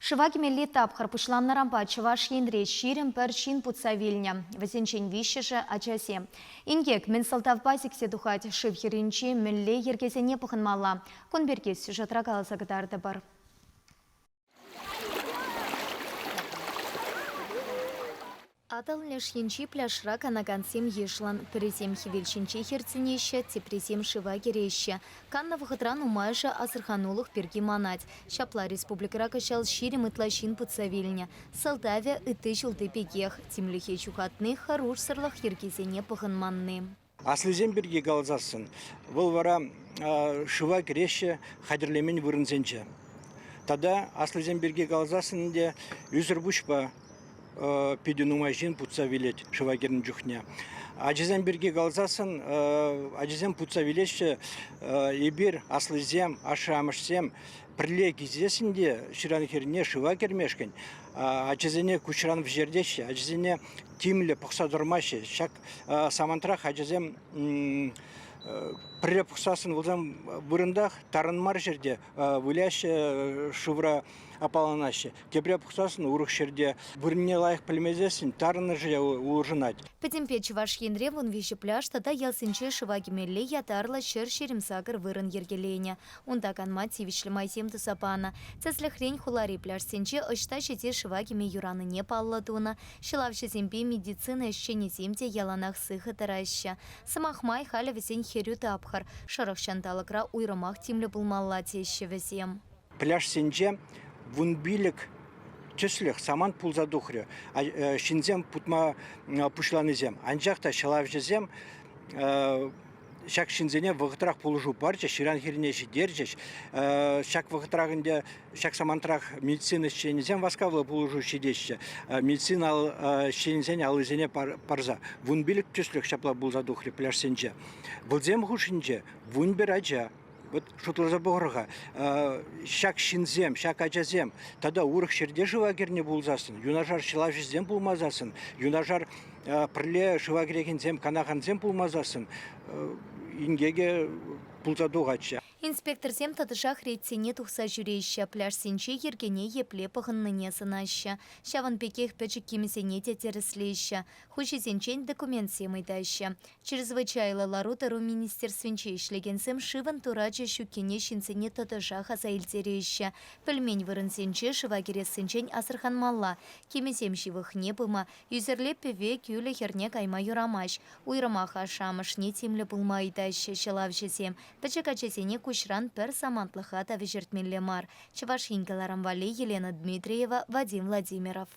Шываки милли тапхар пушланнарампа чываш енре ширим пер чин путса вильня. Васенчен вищеже ачасе. Ингек мен салтавпа сиксе тухать шивхеринчи милли ергесе не пуханмалла. Конберкес сюжетра каласагытарды бар. Атал лешьенчи пляшра канагансем ешлан, пересем хивельченчи херценеща, тепресем шиваги реща. Канна вахатран умайша асарханулых перги манать. Шапла республика качал ширим и тлащин подсавильня. Салтавия и тычул ты пегех. Тимлихе чухатных харуш сарлах еркизене паханманны. Аслызем берге галзасын. Бұл вара шиваги реща хадерлемен вырынзенче. Тада аслызем берге галзасын де юзер бушпа пединумажин путса вилет шивагерн жухня. Аджизем берге галзасын, аджизем путса вилетші ебір аслызем, ашамышсем пірле кезесінде ширанхерне шивагер мешкен. Аджизене кучран в жердеші, аджизене тимле пұқса дұрмашы. Шак самантрах аджизем пірле пұқсасын вылзам бұрындақ тарынмар жерде віляші шывра апаланаще. Кебре пухсасын урых шерде бұрынне лайық пілмезесін тарыны жия уыржынать. Петемпе чуваш енре вон виші пляж тада ялсынче шываги мелле ятарла шер шеремсагыр вырын ергелене. Унда канма тивишлі майсем тусапана. Цеслі хрень хулари пляж сенче ышта шете шываги ме юраны не палладуна. Шылавши земпе медицина еще не земте яланах сыха тараща. Самахмай халя весен херю тапхар. Шарах шанталакра уйрамах тимлі булмалла теща весем. Пляж сенче вунбилик числых саман пулзадухры, шинзем путма пушланызем. Анжақта шалавжызем шак шинзене вғытрах пулжу парча, ширан хернеші держеш. Шак вғытрағында, шак самантрах медицина шенезем васкавлы пулжу шедеші. Медицина шенезене алызене парза. Вунбилик числых шапла пулзадухры пляж сенче. Вылзем хушинче, вунбер аджа. Вот шутлаза боғырға, шак шинзем, шак ачазем, тада урық шерде шывагерне булзасын, юнажар шылавжызем булмазасын, юнажар пірле шывагерегензем, канаханзем булмазасын, ингеге булзадуғача. Инспектор сем татышах рейтсене тухса жүрейші, пляж сенче ергене епле пағынныне сынаща. Шаван пекех печі кемесене тетеріслейші. Хуши сенчен документ семайдаща. Чрезвычайлы ларудару министерственче ишлегенсем шиван турача шукене шинсене татышах азайльтерейші. Пельмень вырын сенче шывагерес сенчен асырхан малла. Кемесем шивых не пыма. Юзерле певе кюлі херне кайма юрамаш. Уйрамаха шамыш не темлі пылмайдаща шылавшесем. Печекачесене кушран пер самантлыха тавежертмелле мар. Чувашинкаларам вали Елена Дмитриева, Вадим Владимиров.